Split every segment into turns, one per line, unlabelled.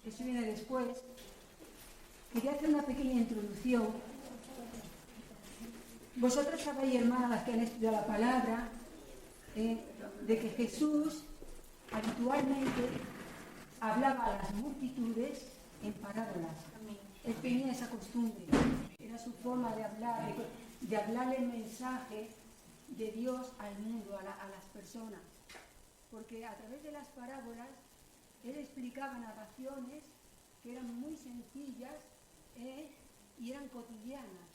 eso viene después, quería hacer una pequeña introducción. Vosotros sabéis, hermanas, que han estudiado la palabra, de que Jesús habitualmente hablaba a las multitudes en parábolas. Él tenía esa costumbre, era su forma de hablar, de hablarle el mensaje de Dios al mundo, a las personas. Porque a través de las parábolas, él explicaba narraciones que eran muy sencillas y eran cotidianas,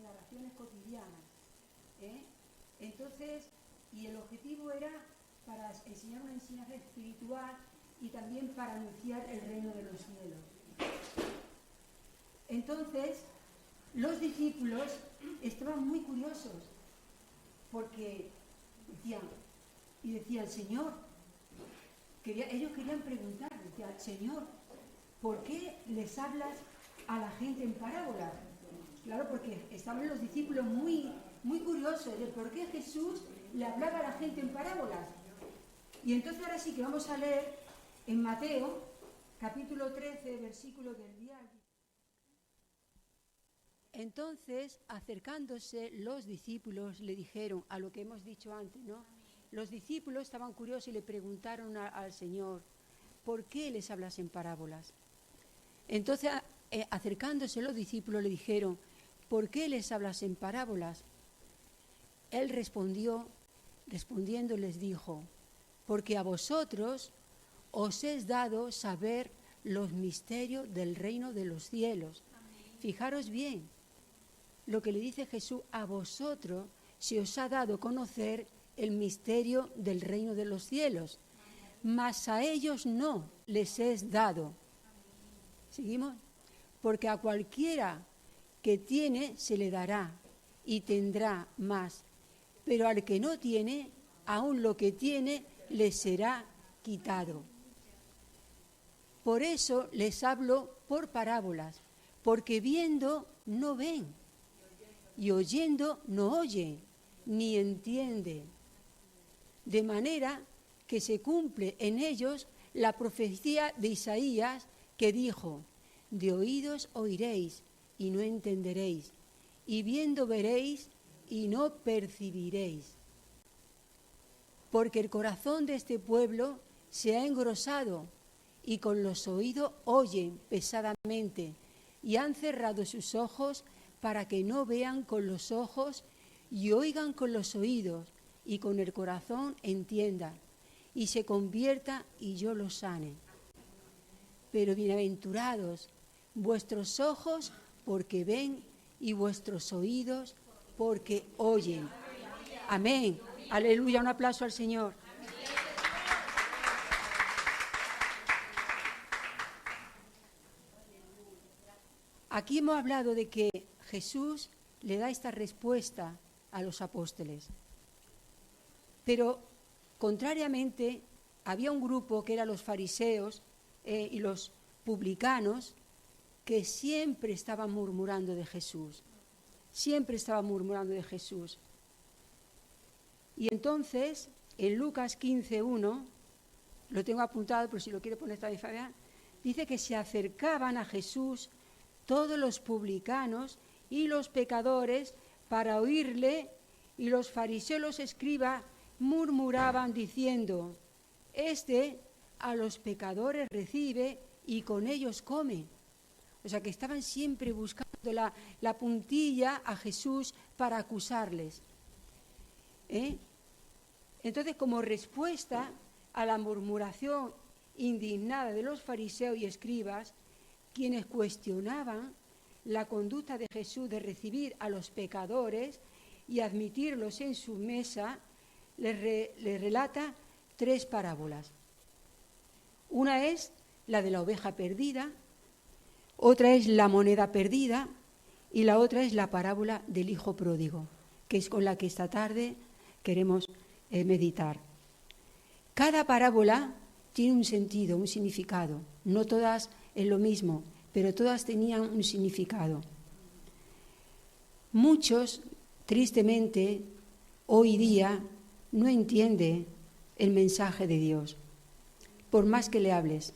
narraciones cotidianas. Entonces, y el objetivo era para enseñar una enseñanza espiritual y también para anunciar el reino de los cielos. Entonces, los discípulos estaban muy curiosos porque decía el Señor, ellos querían preguntar, decía, Señor, ¿por qué les hablas a la gente en parábolas? Claro, porque estaban los discípulos muy, muy curiosos de por qué Jesús le hablaba a la gente en parábolas. Y entonces ahora sí que vamos a leer en Mateo, capítulo 13, versículo del 10 al 10. Entonces, acercándose los discípulos, le dijeron, a lo que hemos dicho antes, ¿no? Los discípulos estaban curiosos y le preguntaron al Señor, ¿por qué les hablas en parábolas? Entonces, acercándose los discípulos, le dijeron, ¿por qué les hablas en parábolas? Él respondiendo les dijo, porque a vosotros os es dado saber los misterios del reino de los cielos. Amén. Fijaros bien, lo que le dice Jesús, a vosotros se os ha dado conocer el misterio del reino de los cielos, mas a ellos no les es dado. ¿Seguimos? Porque a cualquiera que tiene se le dará y tendrá más, pero al que no tiene, aún lo que tiene le será quitado. Por eso les hablo por parábolas, porque viendo no ven, y oyendo no oyen, ni entienden. De manera que se cumple en ellos la profecía de Isaías que dijo, de oídos oiréis y no entenderéis, y viendo veréis y no percibiréis. Porque el corazón de este pueblo se ha engrosado y con los oídos oyen pesadamente y han cerrado sus ojos para que no vean con los ojos y oigan con los oídos y con el corazón entiendan y se convierta y yo los sane. Pero bienaventurados vuestros ojos porque ven y vuestros oídos porque oyen. Amén. Aleluya, un aplauso al Señor. Aquí hemos hablado de que Jesús le da esta respuesta a los apóstoles. Pero, contrariamente, había un grupo que eran los fariseos y los publicanos que siempre estaban murmurando de Jesús. Siempre estaban murmurando de Jesús. Y entonces, en Lucas 15:1, lo tengo apuntado, pero si lo quiere poner también Fabián, dice que se acercaban a Jesús todos los publicanos y los pecadores para oírle, y los fariseos, los escribas, murmuraban diciendo, este a los pecadores recibe y con ellos come. O sea que estaban siempre buscando la puntilla a Jesús para acusarles. Entonces, como respuesta a la murmuración indignada de los fariseos y escribas, quienes cuestionaban la conducta de Jesús de recibir a los pecadores y admitirlos en su mesa, les relata 3 parábolas. Una es la de la oveja perdida, otra es la moneda perdida y la otra es la parábola del hijo pródigo, que es con la que esta tarde queremos meditar. Cada parábola tiene un sentido, un significado. No todas es lo mismo, pero todas tenían un significado. Muchos, tristemente, hoy día no entienden el mensaje de Dios, por más que le hables.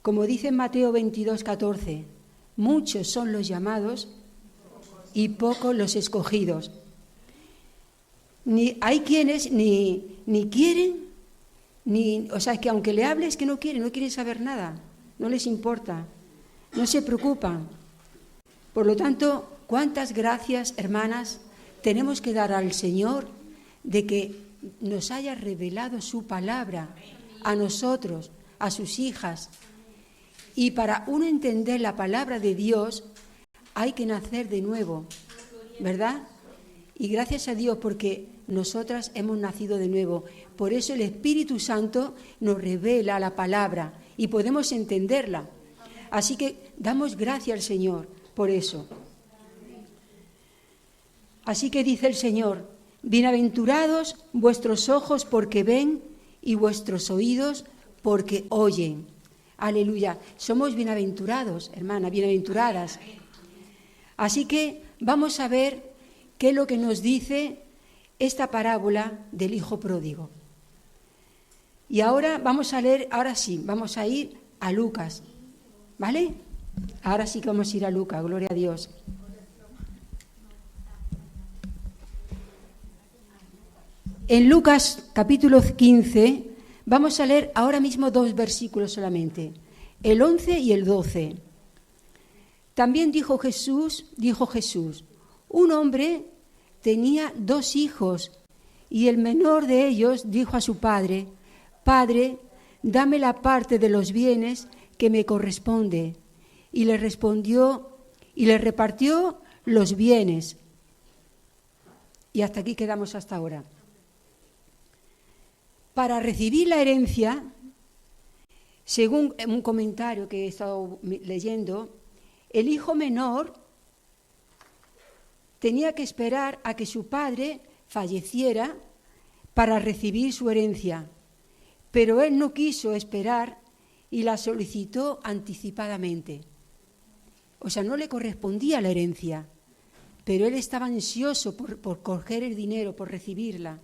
Como dice en Mateo 22:14, muchos son los llamados y pocos los escogidos. Hay quienes ni quieren, o sea, que aunque le hables que no quieren saber nada, no les importa, no se preocupan. Por lo tanto, cuántas gracias, hermanas, tenemos que dar al Señor de que nos haya revelado su palabra a nosotros, a sus hijas. Y para uno entender la palabra de Dios hay que nacer de nuevo, ¿verdad? Y gracias a Dios porque nosotras hemos nacido de nuevo. Por eso el Espíritu Santo nos revela la palabra y podemos entenderla. Así que damos gracias al Señor por eso. Así que dice el Señor, bienaventurados vuestros ojos porque ven y vuestros oídos porque oyen. Aleluya. Somos bienaventurados, hermana, bienaventuradas. Así que vamos a ver qué es lo que nos dice esta parábola del hijo pródigo. Y ahora vamos a leer, vamos a ir a Lucas, ¿vale? Ahora sí que vamos a ir a Lucas, gloria a Dios. En Lucas capítulo 15 vamos a leer ahora mismo 2 versículos solamente, el 11 y el 12. También dijo Jesús, un hombre tenía 2 hijos y el menor de ellos dijo a su padre, Padre, dame la parte de los bienes que me corresponde. Y le repartió los bienes. Y hasta aquí quedamos hasta ahora. Para recibir la herencia, según un comentario que he estado leyendo, el hijo menor tenía que esperar a que su padre falleciera para recibir su herencia, pero él no quiso esperar y la solicitó anticipadamente. O sea, no le correspondía la herencia, pero él estaba ansioso por coger el dinero, por recibirla.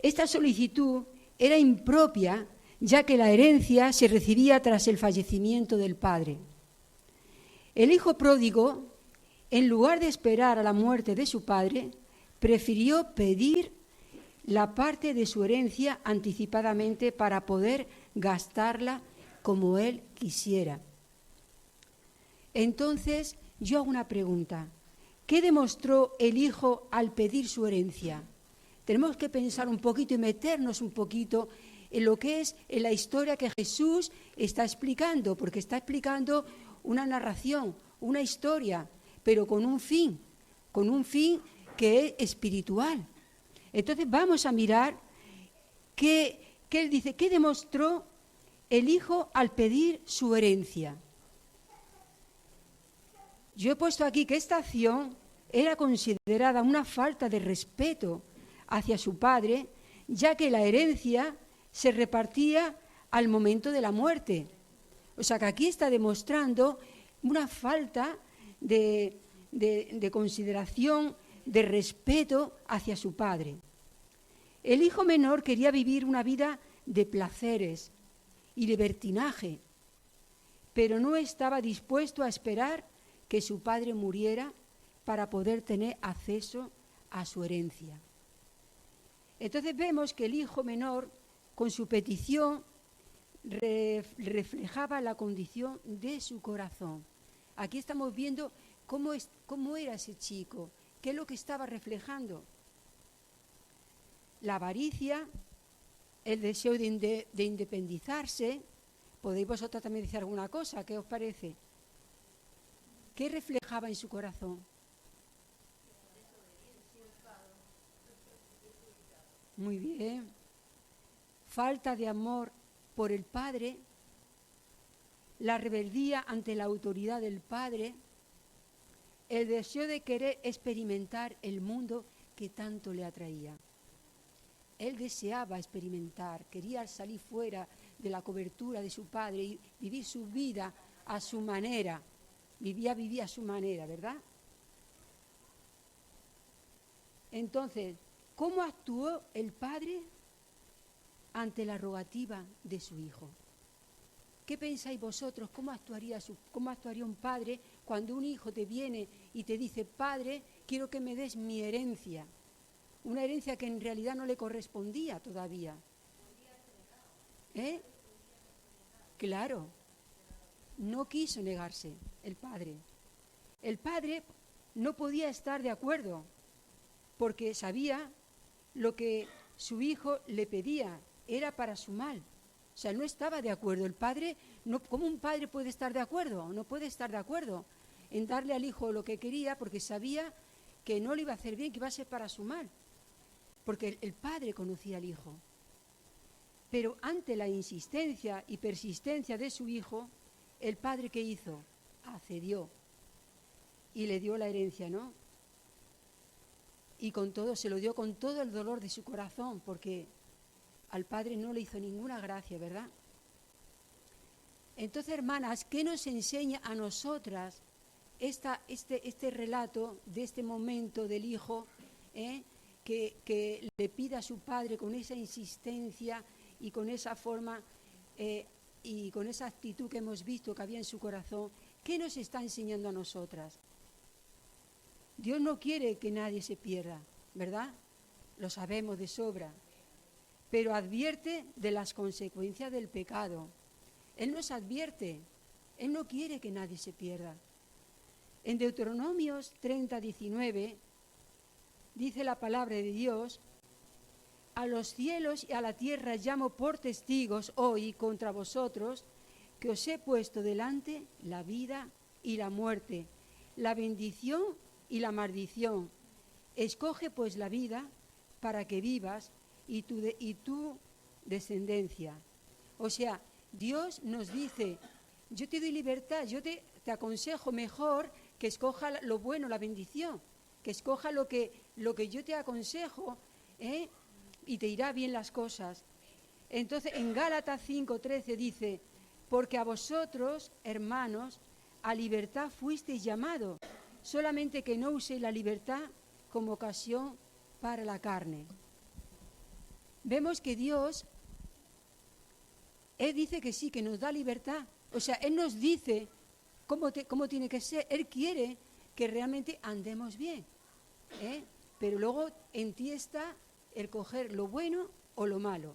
Esta solicitud era impropia, ya que la herencia se recibía tras el fallecimiento del padre. El hijo pródigo, en lugar de esperar a la muerte de su padre, prefirió pedir la parte de su herencia anticipadamente para poder gastarla como él quisiera. Entonces, yo hago una pregunta. ¿Qué demostró el hijo al pedir su herencia? Tenemos que pensar un poquito y meternos un poquito en lo que es en la historia que Jesús está explicando, porque está explicando una narración, una historia, pero con un fin que es espiritual. Entonces vamos a mirar qué él dice, qué demostró el hijo al pedir su herencia. Yo he puesto aquí que esta acción era considerada una falta de respeto hacia su padre, ya que la herencia se repartía al momento de la muerte. O sea que aquí está demostrando una falta de consideración, de respeto hacia su padre. El hijo menor quería vivir una vida de placeres y libertinaje, pero no estaba dispuesto a esperar que su padre muriera para poder tener acceso a su herencia. Entonces vemos que el hijo menor, con su petición, reflejaba la condición de su corazón. Aquí estamos viendo cómo era ese chico, qué es lo que estaba reflejando. La avaricia, el deseo de independizarse. ¿Podéis vosotros también decir alguna cosa? ¿Qué os parece? ¿Qué reflejaba en su corazón? Muy bien. Falta de amor por el padre, la rebeldía ante la autoridad del padre, el deseo de querer experimentar el mundo que tanto le atraía. Él deseaba experimentar, quería salir fuera de la cobertura de su padre y vivir su vida a su manera. Vivía a su manera, ¿verdad? Entonces, ¿cómo actuó el padre ante la rogativa de su hijo? ¿qué pensáis vosotros? ¿Cómo actuaría un padre cuando un hijo te viene y te dice, padre, quiero que me des mi herencia? Una herencia que en realidad no le correspondía todavía. ¿Eh? Claro, no quiso negarse el padre. El padre no podía estar de acuerdo porque sabía lo que su hijo le pedía, era para su mal. O sea, no estaba de acuerdo. El padre, no, ¿cómo un padre puede estar de acuerdo? No puede estar de acuerdo en darle al hijo lo que quería porque sabía que no le iba a hacer bien, que iba a ser para su mal. Porque el padre conocía al hijo. Pero ante la insistencia y persistencia de su hijo, el padre, ¿qué hizo? Accedió y le dio la herencia, ¿no? Y con todo, se lo dio con todo el dolor de su corazón, porque al padre no le hizo ninguna gracia, ¿verdad? Entonces, hermanas, ¿qué nos enseña a nosotras este relato de este momento del hijo que le pide a su padre con esa insistencia y con esa forma y con esa actitud que hemos visto que había en su corazón? ¿Qué nos está enseñando a nosotras? Dios no quiere que nadie se pierda, ¿verdad? Lo sabemos de sobra. Pero advierte de las consecuencias del pecado. Él nos advierte. Él no quiere que nadie se pierda. En Deuteronomios 30:19 dice la palabra de Dios: a los cielos y a la tierra llamo por testigos hoy contra vosotros, que os he puesto delante la vida y la muerte, la bendición y la maldición. Escoge pues la vida para que vivas y tu descendencia. O sea, Dios nos dice, yo te doy libertad, yo te aconsejo mejor que escoja lo bueno, la bendición, que escoja lo que yo te aconsejo, y te irá bien las cosas. Entonces, en Gálatas 5:13 dice, porque a vosotros, hermanos, a libertad fuisteis llamados, solamente que no uséis la libertad como ocasión para la carne. Vemos que Dios, Él dice que sí, que nos da libertad. O sea, Él nos dice cómo tiene que ser. Él quiere que realmente andemos bien. Pero luego en ti está el coger lo bueno o lo malo.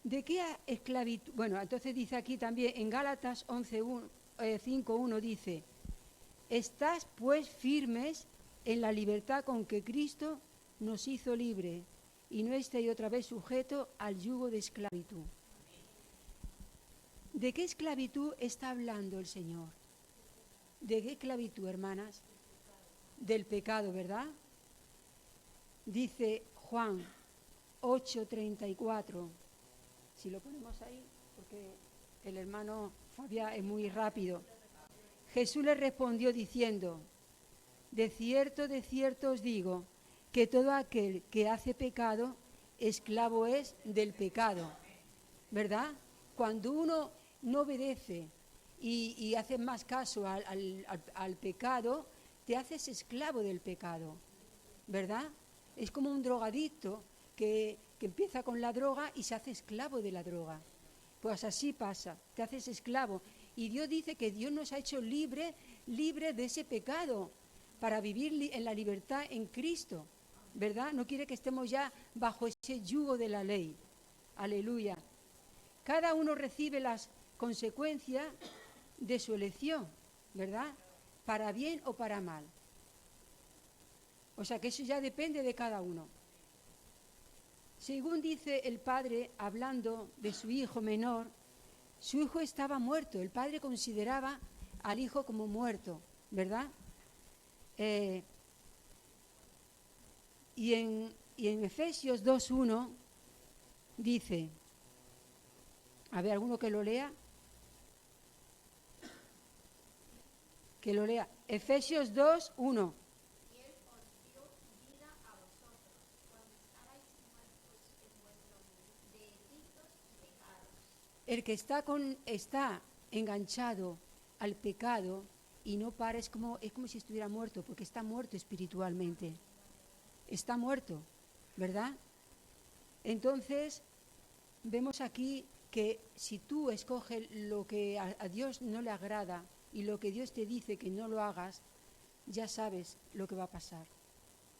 ¿De qué esclavitud? Bueno, entonces dice aquí también en Gálatas 5:1 dice, estás pues firmes en la libertad con que Cristo nos hizo libre y no estéis otra vez sujeto al yugo de esclavitud. ¿De qué esclavitud está hablando el Señor? ¿De qué esclavitud, hermanas? Del pecado, ¿verdad? Dice Juan 8:34. Si lo ponemos ahí, porque el hermano Fabián es muy rápido. Jesús le respondió diciendo, de cierto os digo, que todo aquel que hace pecado, esclavo es del pecado. ¿Verdad? Cuando uno no obedece y hace más caso al pecado, te haces esclavo del pecado. ¿Verdad? Es como un drogadicto que empieza con la droga y se hace esclavo de la droga. Pues así pasa, te haces esclavo. Y Dios dice que Dios nos ha hecho libre de ese pecado, para vivir en la libertad en Cristo, ¿verdad? No quiere que estemos ya bajo ese yugo de la ley. Aleluya. Cada uno recibe las consecuencias de su elección, ¿verdad? Para bien o para mal. O sea que eso ya depende de cada uno. Según dice el padre, hablando de su hijo menor, su hijo estaba muerto. El padre consideraba al hijo como muerto, ¿verdad? Y en Efesios 2:1 dice, a ver, ¿alguno que lo lea? Que lo lea. Efesios 2:1. El que está enganchado al pecado y no para, es como si estuviera muerto, porque está muerto espiritualmente. Está muerto, ¿verdad? Entonces, vemos aquí que si tú escoges lo que a Dios no le agrada y lo que Dios te dice que no lo hagas, ya sabes lo que va a pasar.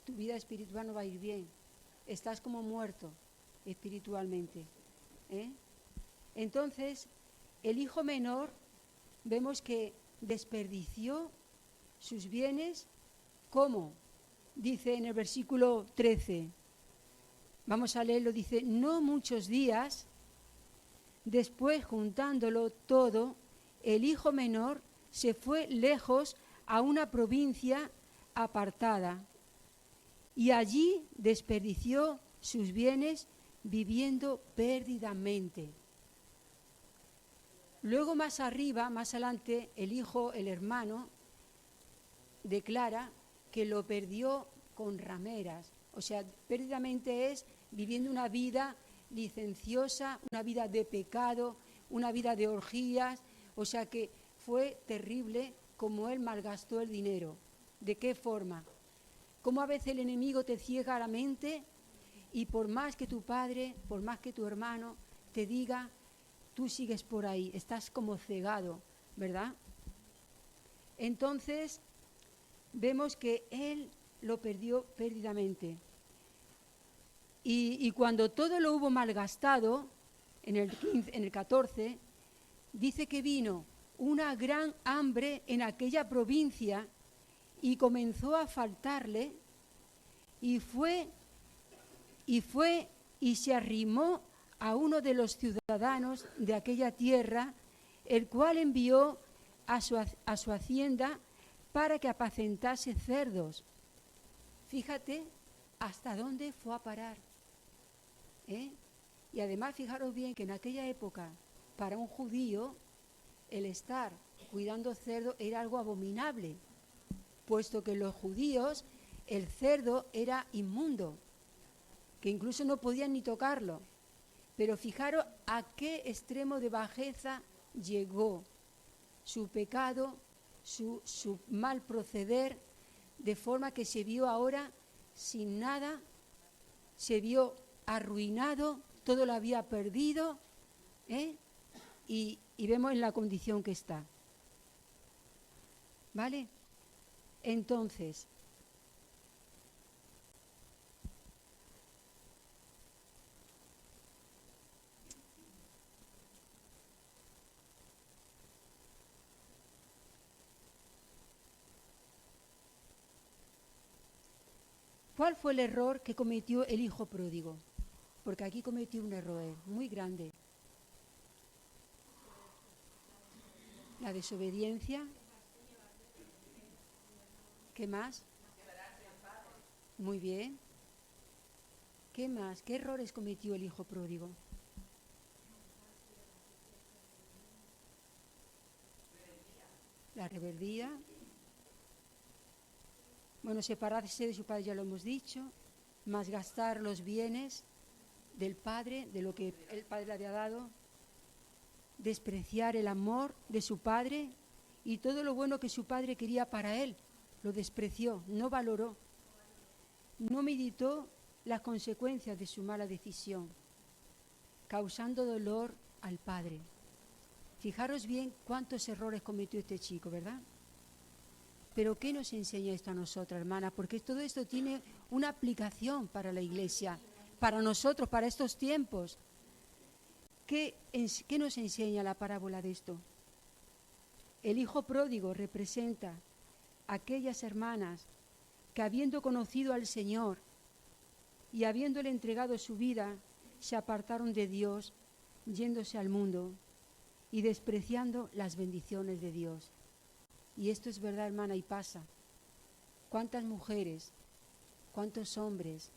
Tu vida espiritual no va a ir bien. Estás como muerto espiritualmente. Entonces, el hijo menor, vemos que desperdició sus bienes. ¿Cómo? Dice en el versículo 13. Vamos a leerlo. Dice, no muchos días después, juntándolo todo, el hijo menor se fue lejos a una provincia apartada y allí desperdició sus bienes viviendo perdidamente. Luego más arriba, más adelante, el hermano, declara que lo perdió con rameras. O sea, perdidamente es viviendo una vida licenciosa, una vida de pecado, una vida de orgías. O sea que fue terrible como él malgastó el dinero. ¿De qué forma? Cómo a veces el enemigo te ciega la mente y por más que tu padre, por más que tu hermano te diga, tú sigues por ahí, estás como cegado, ¿verdad? Entonces, vemos que él lo perdió perdidamente. Y cuando todo lo hubo malgastado, en el 14, dice que vino una gran hambre en aquella provincia y comenzó a faltarle y fue y se arrimó a uno de los ciudadanos de aquella tierra, el cual envió a su hacienda para que apacentase cerdos. Fíjate hasta dónde fue a parar. Y además, fijaros bien que en aquella época, para un judío, el estar cuidando cerdo era algo abominable, puesto que los judíos, el cerdo era inmundo, que incluso no podían ni tocarlo. Pero fijaros a qué extremo de bajeza llegó su pecado, su mal proceder, de forma que se vio ahora sin nada, se vio arruinado, todo lo había perdido, y vemos en la condición que está. ¿Vale? Entonces, ¿cuál fue el error que cometió el hijo pródigo? Porque aquí cometió un error muy grande. La desobediencia. ¿Qué más? Muy bien. ¿Qué más? ¿Qué errores cometió el hijo pródigo? La rebeldía. Bueno, separarse de su padre, ya lo hemos dicho, malgastar los bienes del padre, de lo que el padre le había dado, despreciar el amor de su padre y todo lo bueno que su padre quería para él, lo despreció, no valoró, no meditó las consecuencias de su mala decisión, causando dolor al padre. Fijaros bien cuántos errores cometió este chico, ¿verdad? Pero ¿qué nos enseña esto a nosotras, hermanas? Porque todo esto tiene una aplicación para la Iglesia, para nosotros, para estos tiempos. ¿Qué nos enseña la parábola de esto? El hijo pródigo representa a aquellas hermanas que, habiendo conocido al Señor y habiéndole entregado su vida, se apartaron de Dios, yéndose al mundo y despreciando las bendiciones de Dios. Y esto es verdad, hermana, y pasa. ¿Cuántas mujeres, cuántos hombres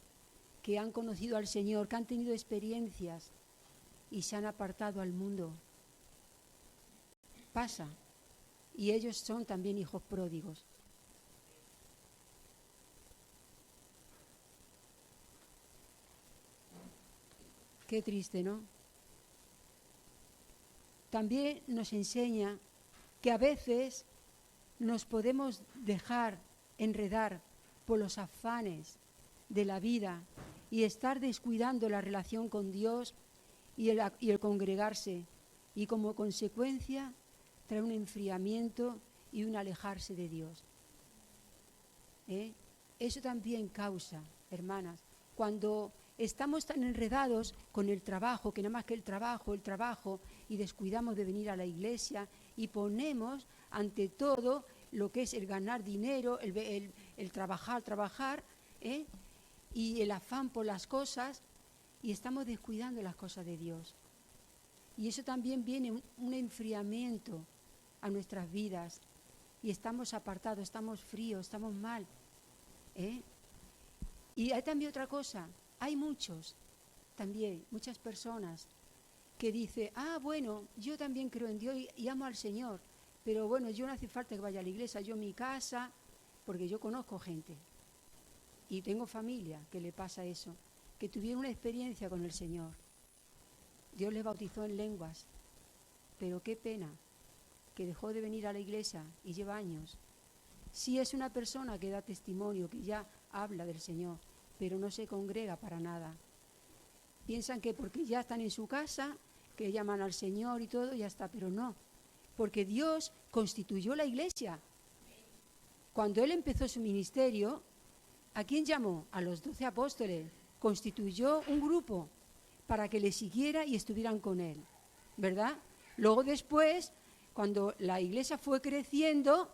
que han conocido al Señor, que han tenido experiencias y se han apartado al mundo? Pasa. Y ellos son también hijos pródigos. Qué triste, ¿no? También nos enseña que a veces nos podemos dejar enredar por los afanes de la vida y estar descuidando la relación con Dios y el congregarse. Y como consecuencia trae un enfriamiento y un alejarse de Dios. Eso también causa, hermanas, cuando estamos tan enredados con el trabajo, que nada más que el trabajo, y descuidamos de venir a la iglesia y ponemos ante todo lo que es el ganar dinero, el trabajar, y el afán por las cosas, y estamos descuidando las cosas de Dios. Y eso también viene un enfriamiento a nuestras vidas, y estamos apartados, estamos fríos, estamos mal. Y hay también otra cosa, hay muchas personas que dicen, bueno, yo también creo en Dios y amo al Señor, pero bueno, yo no hace falta que vaya a la iglesia, yo en mi casa, porque yo conozco gente y tengo familia que le pasa eso, que tuvieron una experiencia con el Señor. Dios les bautizó en lenguas, pero qué pena que dejó de venir a la iglesia y lleva años. Sí es una persona que da testimonio, que ya habla del Señor, pero no se congrega para nada. Piensan que porque ya están en su casa, que llaman al Señor y todo, ya está, pero no. Porque Dios constituyó la iglesia. Cuando Él empezó su ministerio, ¿a quién llamó? A los 12 apóstoles. Constituyó un grupo para que le siguiera y estuvieran con Él, ¿verdad? Luego después, cuando la iglesia fue creciendo,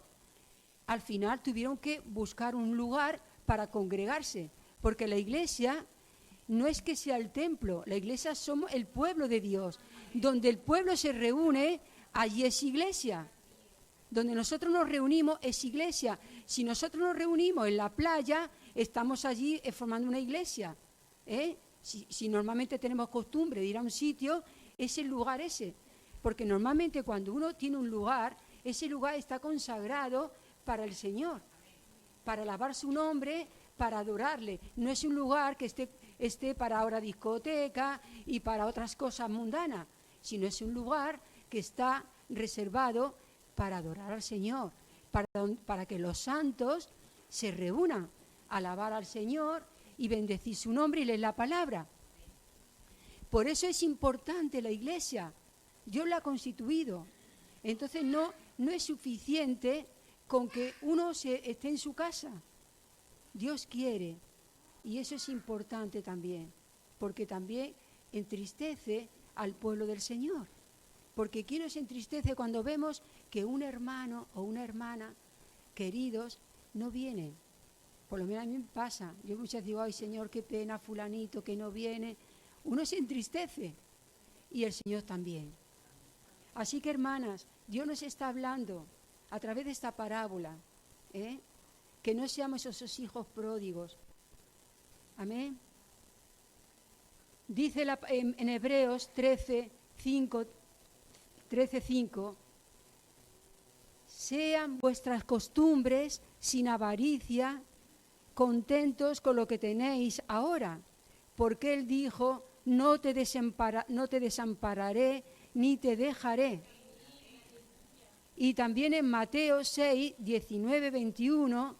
al final tuvieron que buscar un lugar para congregarse, porque la iglesia no es que sea el templo, la iglesia somos el pueblo de Dios. Donde el pueblo se reúne, allí es iglesia. Donde nosotros nos reunimos es iglesia. Si nosotros nos reunimos en la playa, estamos allí formando una iglesia. Si normalmente tenemos costumbre de ir a un sitio, es el lugar ese. Porque normalmente cuando uno tiene un lugar, ese lugar está consagrado para el Señor, para alabar su nombre, para adorarle. No es un lugar que esté para ahora discoteca y para otras cosas mundanas, sino es un lugar que está reservado para adorar al Señor, para que los santos se reúnan a alabar al Señor y bendecir su nombre y leer la palabra. Por eso es importante la iglesia. Dios la ha constituido. Entonces no es suficiente con que uno esté en su casa. Dios quiere, y eso es importante también, porque también entristece al pueblo del Señor. Porque ¿quién nos entristece cuando vemos que un hermano o una hermana queridos no vienen? Por lo menos a mí me pasa. Yo muchas veces digo, ay Señor, qué pena fulanito que no viene. Uno se entristece y el Señor también. Así que hermanas, Dios nos está hablando a través de esta parábola, que no seamos esos hijos pródigos. Amén. Dice en Hebreos 13:5, sean vuestras costumbres sin avaricia, contentos con lo que tenéis ahora, porque Él dijo, no te desampararé ni te dejaré. Y también en Mateo 6, 19, 21,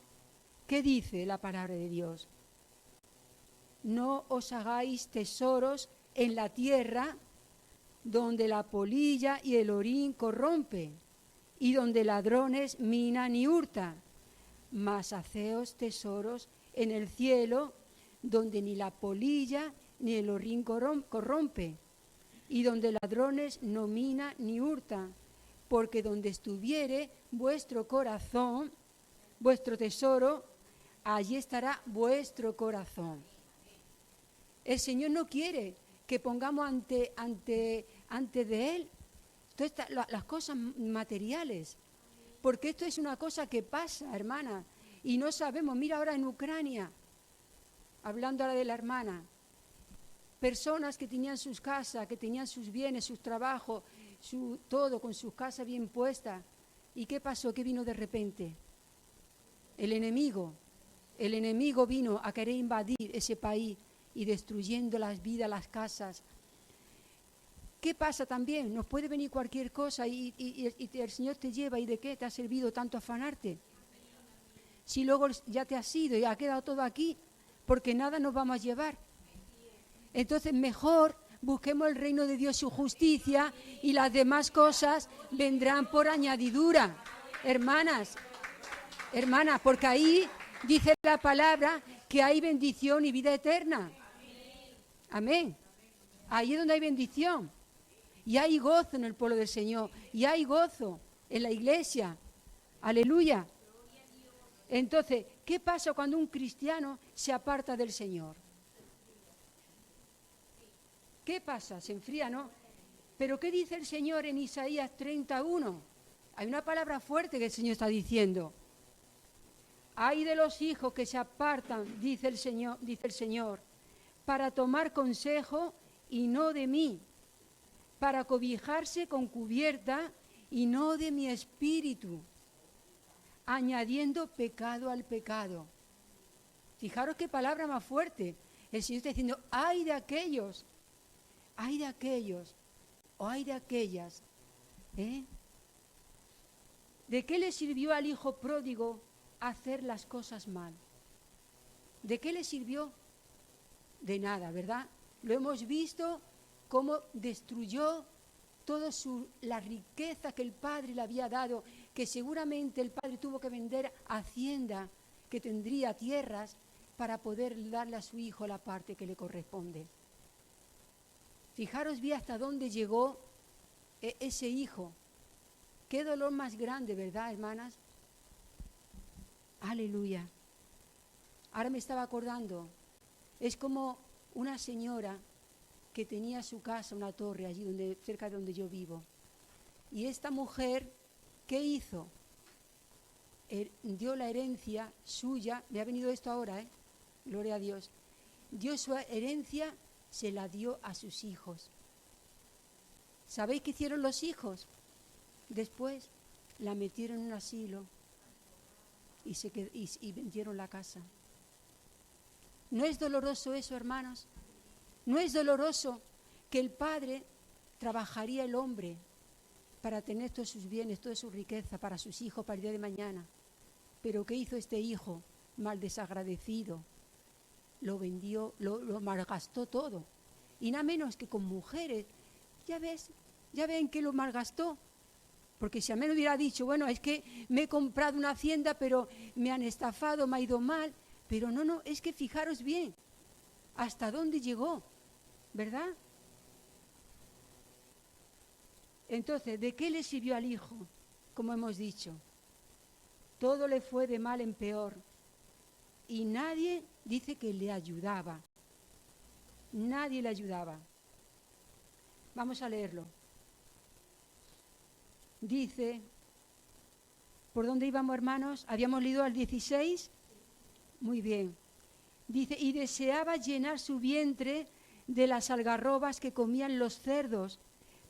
¿qué dice la palabra de Dios? No os hagáis tesoros en la tierra, donde la polilla y el orín corrompe, y donde ladrones minan y hurtan, mas haceos tesoros en el cielo, donde ni la polilla ni el orín corrompe, y donde ladrones no minan ni hurtan, porque donde estuviere vuestro corazón, vuestro tesoro, allí estará vuestro corazón. El Señor no quiere que pongamos ante de Él todas las cosas materiales, porque esto es una cosa que pasa, hermana, y no sabemos. Mira ahora en Ucrania, hablando ahora de la hermana, personas que tenían sus casas, que tenían sus bienes, sus trabajos, todo con sus casas bien puestas. ¿Y qué pasó? ¿Qué vino de repente? El enemigo vino a querer invadir ese país y destruyendo las vidas, las casas. ¿Qué pasa también? Nos puede venir cualquier cosa y el Señor te lleva. ¿Y de qué te ha servido tanto afanarte? Si luego ya te has ido y ha quedado todo aquí, porque nada nos vamos a llevar. Entonces mejor busquemos el reino de Dios, su justicia, y las demás cosas vendrán por añadidura. Hermanas, porque ahí dice la palabra que hay bendición y vida eterna. Amén. Ahí es donde hay bendición. Y hay gozo en el pueblo del Señor. Y hay gozo en la iglesia. Aleluya. Entonces, ¿qué pasa cuando un cristiano se aparta del Señor? ¿Qué pasa? Se enfría, ¿no? Pero ¿qué dice el Señor en Isaías 31? Hay una palabra fuerte que el Señor está diciendo. Ay de los hijos que se apartan, dice el Señor, para tomar consejo y no de mí, para cobijarse con cubierta y no de mi espíritu, añadiendo pecado al pecado. Fijaros qué palabra más fuerte. El Señor está diciendo, ay de aquellos, o ay de aquellas. ¿De qué le sirvió al hijo pródigo hacer las cosas mal? ¿De qué le sirvió? De nada, ¿verdad? Lo hemos visto cómo destruyó toda la riqueza que el padre le había dado, que seguramente el padre tuvo que vender hacienda, que tendría tierras, para poder darle a su hijo la parte que le corresponde. Fijaros bien hasta dónde llegó ese hijo. Qué dolor más grande, ¿verdad, hermanas? Aleluya. Ahora me estaba acordando, es como una señora que tenía su casa, una torre allí cerca de donde yo vivo. Y esta mujer, ¿qué hizo? Dio la herencia suya, me ha venido esto ahora, gloria a Dios. Dio su herencia, se la dio a sus hijos. ¿Sabéis qué hicieron los hijos? Después la metieron en un asilo y vendieron la casa. ¿No es doloroso eso, hermanos? ¿No es doloroso que el padre trabajaría el hombre para tener todos sus bienes, toda su riqueza para sus hijos, para el día de mañana? Pero ¿qué hizo este hijo? Mal desagradecido. Lo vendió, lo malgastó todo. Y nada menos que con mujeres. Ya ven que lo malgastó. Porque si a mí me hubiera dicho, bueno, es que me he comprado una hacienda, pero me han estafado, me ha ido mal. Pero no, es que fijaros bien hasta dónde llegó, ¿verdad? Entonces, ¿de qué le sirvió al hijo? Como hemos dicho, todo le fue de mal en peor. Y nadie dice que le ayudaba. Nadie le ayudaba. Vamos a leerlo. Dice, ¿por dónde íbamos, hermanos? ¿Habíamos leído al 16? Muy bien. Dice, y deseaba llenar su vientre de las algarrobas que comían los cerdos,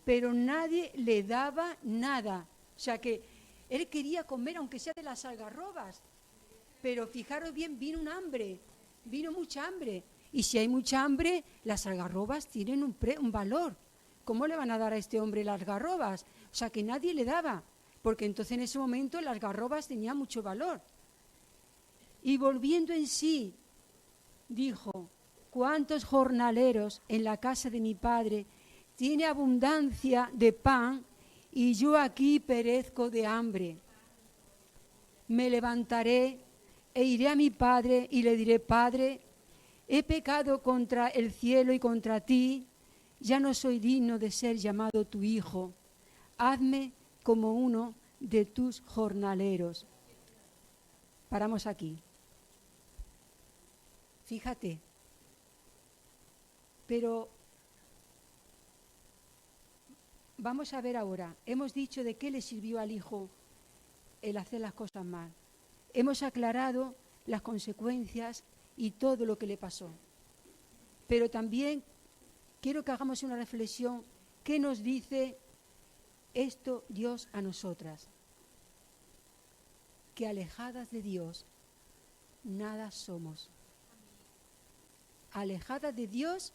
pero nadie le daba nada. O sea que él quería comer, aunque sea de las algarrobas. Pero fijaros bien, vino mucha hambre. Y si hay mucha hambre, las algarrobas tienen un valor. ¿Cómo le van a dar a este hombre las algarrobas? O sea que nadie le daba, porque entonces en ese momento las algarrobas tenían mucho valor. Y volviendo en sí, dijo, ¿cuántos jornaleros en la casa de mi padre tiene abundancia de pan y yo aquí perezco de hambre? Me levantaré e iré a mi padre y le diré, Padre, he pecado contra el cielo y contra ti, ya no soy digno de ser llamado tu hijo. Hazme como uno de tus jornaleros. Paramos aquí. Fíjate. Pero vamos a ver ahora. Hemos dicho de qué le sirvió al hijo el hacer las cosas mal. Hemos aclarado las consecuencias y todo lo que le pasó. Pero también quiero que hagamos una reflexión. ¿Qué nos dice esto Dios a nosotras? Que alejadas de Dios, nada somos. Alejadas de Dios,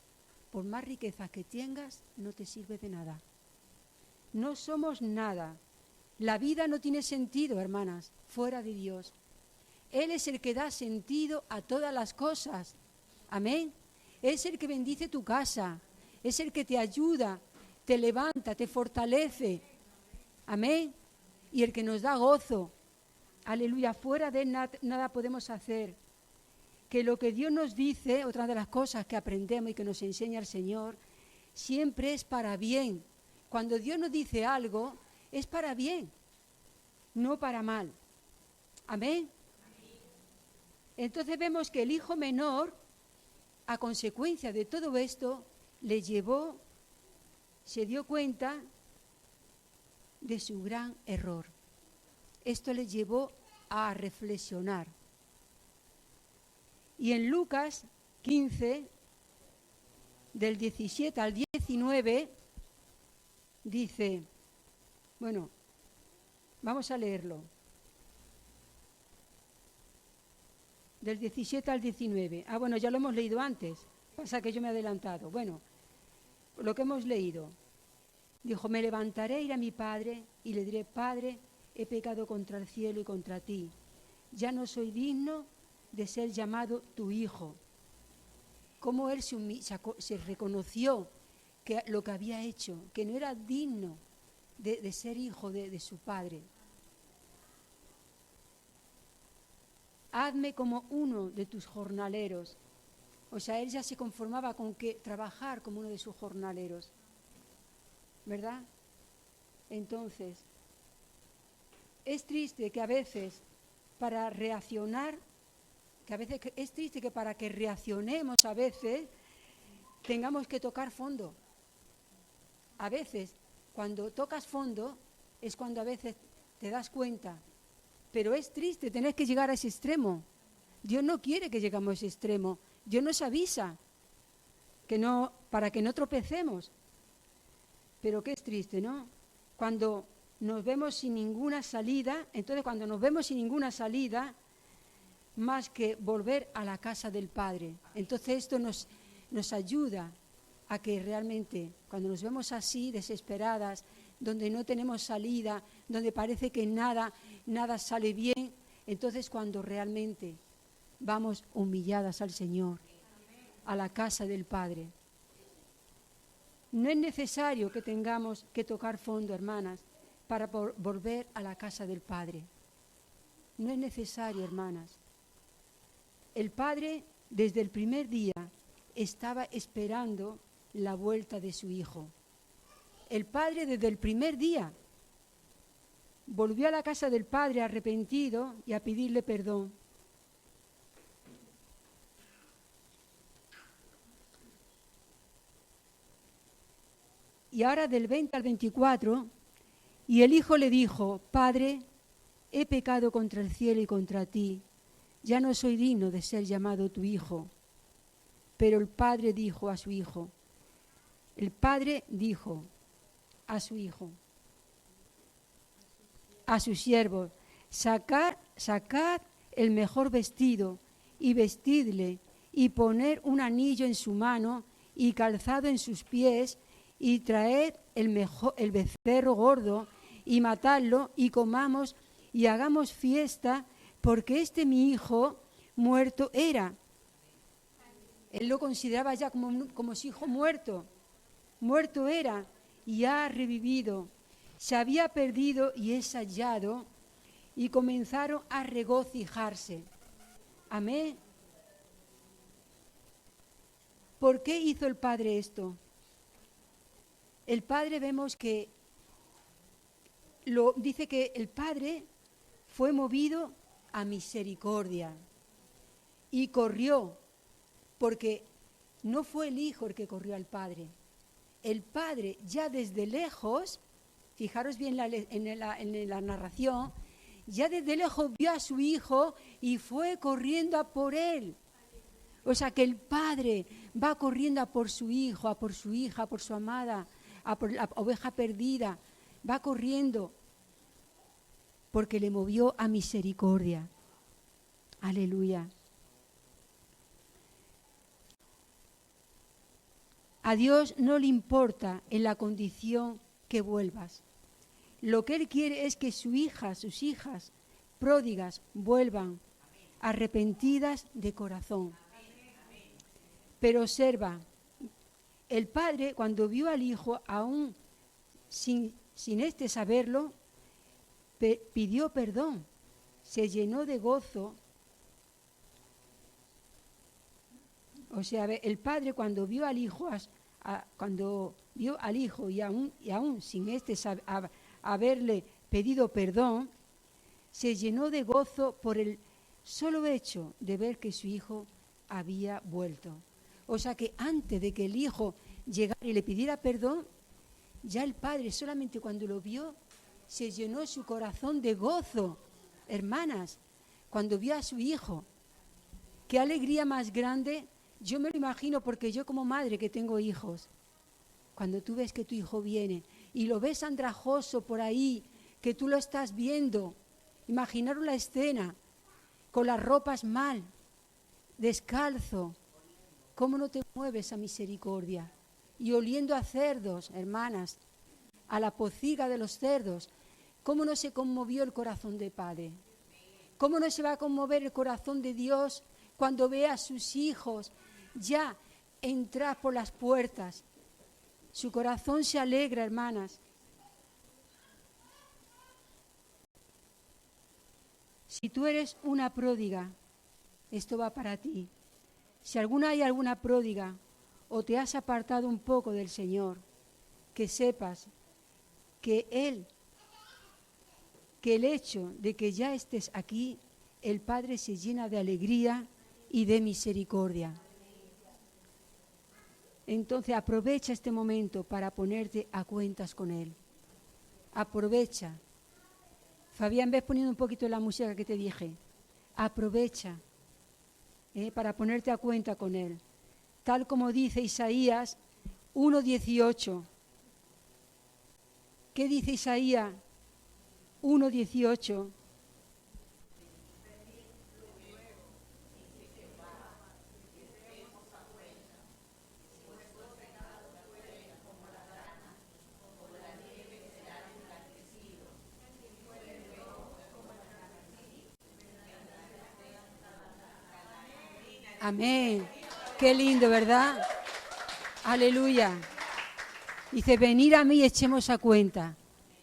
por más riqueza que tengas, no te sirve de nada. No somos nada. La vida no tiene sentido, hermanas, fuera de Dios. Él es el que da sentido a todas las cosas. Amén. Es el que bendice tu casa. es el que te ayuda, te levanta, te fortalece. Amén. Y el que nos da gozo. Aleluya. Fuera de él nada podemos hacer. Que lo que Dios nos dice, otra de las cosas que aprendemos y que nos enseña el Señor, siempre es para bien. Cuando Dios nos dice algo, es para bien, no para mal. Amén. Entonces vemos que el hijo menor, a consecuencia de todo esto, se dio cuenta de su gran error. Esto le llevó a reflexionar. Y en Lucas 15, del 17 al 19, dice, bueno, vamos a leerlo. Del 17 al 19. Bueno, ya lo hemos leído antes. Pasa que yo me he adelantado. Bueno, lo que hemos leído. Dijo, me levantaré, iré a mi padre y le diré, Padre, he pecado contra el cielo y contra ti. Ya no soy digno de ser llamado tu hijo. Cómo él se reconoció que lo que había hecho, que no era digno de ser hijo de su padre. Hazme como uno de tus jornaleros. O sea, él ya se conformaba con que trabajar como uno de sus jornaleros. ¿Verdad? Entonces, es triste que a veces para reaccionar, es triste que para que reaccionemos a veces tengamos que tocar fondo. A veces, cuando tocas fondo, es cuando a veces te das cuenta. Pero es triste tener que llegar a ese extremo. Dios no quiere que lleguemos a ese extremo. Dios nos avisa para que no tropecemos. Pero qué es triste, ¿no? Cuando nos vemos sin ninguna salida, entonces cuando nos vemos sin ninguna salida, más que volver a la casa del Padre. Entonces esto nos ayuda a que realmente, cuando nos vemos así, desesperadas, donde no tenemos salida, donde parece que nada sale bien, entonces cuando realmente vamos humilladas al Señor, a la casa del Padre. No es necesario que tengamos que tocar fondo, hermanas, para volver a la casa del Padre. No es necesario, hermanas. El Padre, desde el primer día, estaba esperando la vuelta de su Hijo. El Padre, desde el primer día, volvió a la casa del Padre arrepentido y a pedirle perdón. Y ahora del 20 al 24, y el Hijo le dijo, Padre, he pecado contra el cielo y contra ti, ya no soy digno de ser llamado tu Hijo. Pero el Padre dijo a su Hijo, a sus siervos, sacad el mejor vestido y vestidle, y poner un anillo en su mano y calzado en sus pies, y traed el becerro gordo y matadlo, y comamos y hagamos fiesta, porque mi hijo muerto era. Él lo consideraba ya como su hijo muerto era y ha revivido. Se había perdido y es hallado, y comenzaron a regocijarse. Amén. ¿Por qué hizo el Padre esto? El Padre vemos que dice que el Padre fue movido a misericordia y corrió, porque no fue el Hijo el que corrió al Padre. El Padre ya desde lejos, fijaros bien en la narración, ya desde lejos vio a su Hijo y fue corriendo a por él. O sea que el Padre va corriendo a por su Hijo, a por su hija, a por su amada, a por la oveja perdida, va corriendo porque le movió a misericordia. Aleluya. A Dios no le importa en la condición que vuelvas. Lo que Él quiere es que sus hijas pródigas vuelvan arrepentidas de corazón. Pero observa, El padre, cuando vio al hijo, aún sin éste saberlo, pidió perdón, se llenó de gozo. O sea, el padre cuando vio al hijo, y aún sin éste haberle pedido perdón, se llenó de gozo por el solo hecho de ver que su hijo había vuelto. O sea que antes de que el hijo llegara y le pidiera perdón, ya el padre solamente cuando lo vio se llenó su corazón de gozo. Hermanas, cuando vio a su hijo, qué alegría más grande. Yo me lo imagino porque yo como madre que tengo hijos, cuando tú ves que tu hijo viene y lo ves andrajoso por ahí, que tú lo estás viendo, imaginaros la escena, con las ropas mal, descalzo, ¿cómo no te mueves a misericordia? Y oliendo a cerdos, hermanas, a la pociga de los cerdos, ¿cómo no se conmovió el corazón de Padre? ¿Cómo no se va a conmover el corazón de Dios cuando ve a sus hijos ya entrar por las puertas? Su corazón se alegra, hermanas. Si tú eres una pródiga, esto va para ti. Si hay alguna pródiga o te has apartado un poco del Señor, que sepas que el hecho de que ya estés aquí, el Padre se llena de alegría y de misericordia. Entonces aprovecha este momento para ponerte a cuentas con Él. Aprovecha. Fabián, ves poniendo un poquito la música que te dije. Aprovecha para ponerte a cuenta con Él. Tal como dice Isaías 1:18. ¿Qué dice Isaías 1:18? Amén. Qué lindo, ¿verdad? Aleluya. Dice, venid a mí y echemos a cuenta,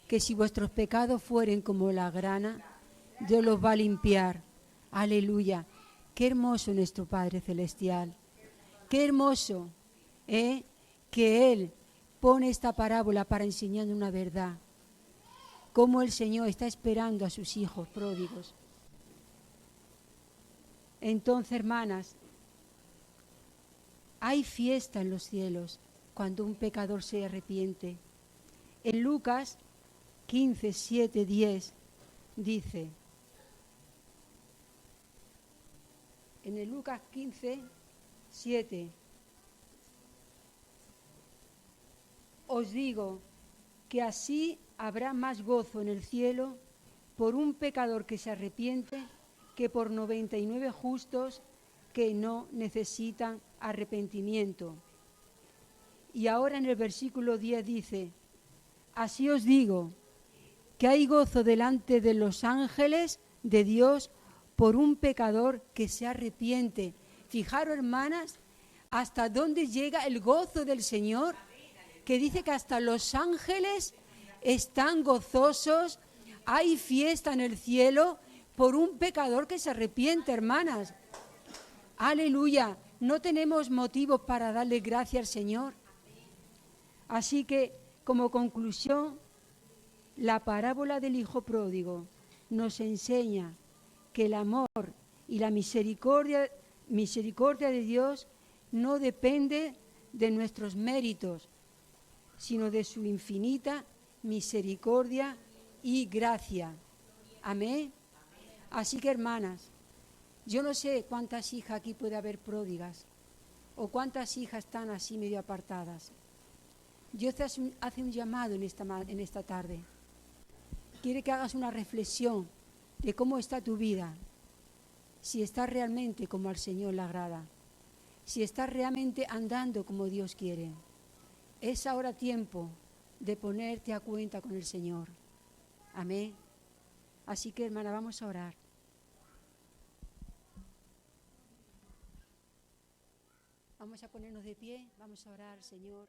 que si vuestros pecados fueren como la grana, Dios los va a limpiar. Aleluya. Qué hermoso nuestro Padre Celestial. Qué hermoso que Él pone esta parábola para enseñar una verdad. Cómo el Señor está esperando a sus hijos pródigos. Entonces, hermanas, hay fiesta en los cielos cuando un pecador se arrepiente. En Lucas 15, 7, 10 dice, en el Lucas 15, 7, os digo que así habrá más gozo en el cielo por un pecador que se arrepiente que por 99 justos que no necesitan arrepentimiento. Y ahora en el versículo 10 dice, así os digo, que hay gozo delante de los ángeles de Dios por un pecador que se arrepiente. Fijaros, hermanas, hasta dónde llega el gozo del Señor, que dice que hasta los ángeles están gozosos, hay fiesta en el cielo por un pecador que se arrepiente, hermanas. Aleluya, no tenemos motivos para darle gracias al Señor. Así que, como conclusión, la parábola del Hijo Pródigo nos enseña que el amor y la misericordia de Dios no depende de nuestros méritos, sino de su infinita misericordia y gracia. Amén. Así que, hermanas, yo no sé cuántas hijas aquí puede haber pródigas o cuántas hijas están así medio apartadas. Dios te hace un llamado en esta tarde. Quiere que hagas una reflexión de cómo está tu vida, si estás realmente como al Señor le agrada, si estás realmente andando como Dios quiere. Es ahora tiempo de ponerte a cuenta con el Señor. Amén. Así que, hermana, vamos a orar. Vamos a ponernos de pie, vamos a orar, Señor.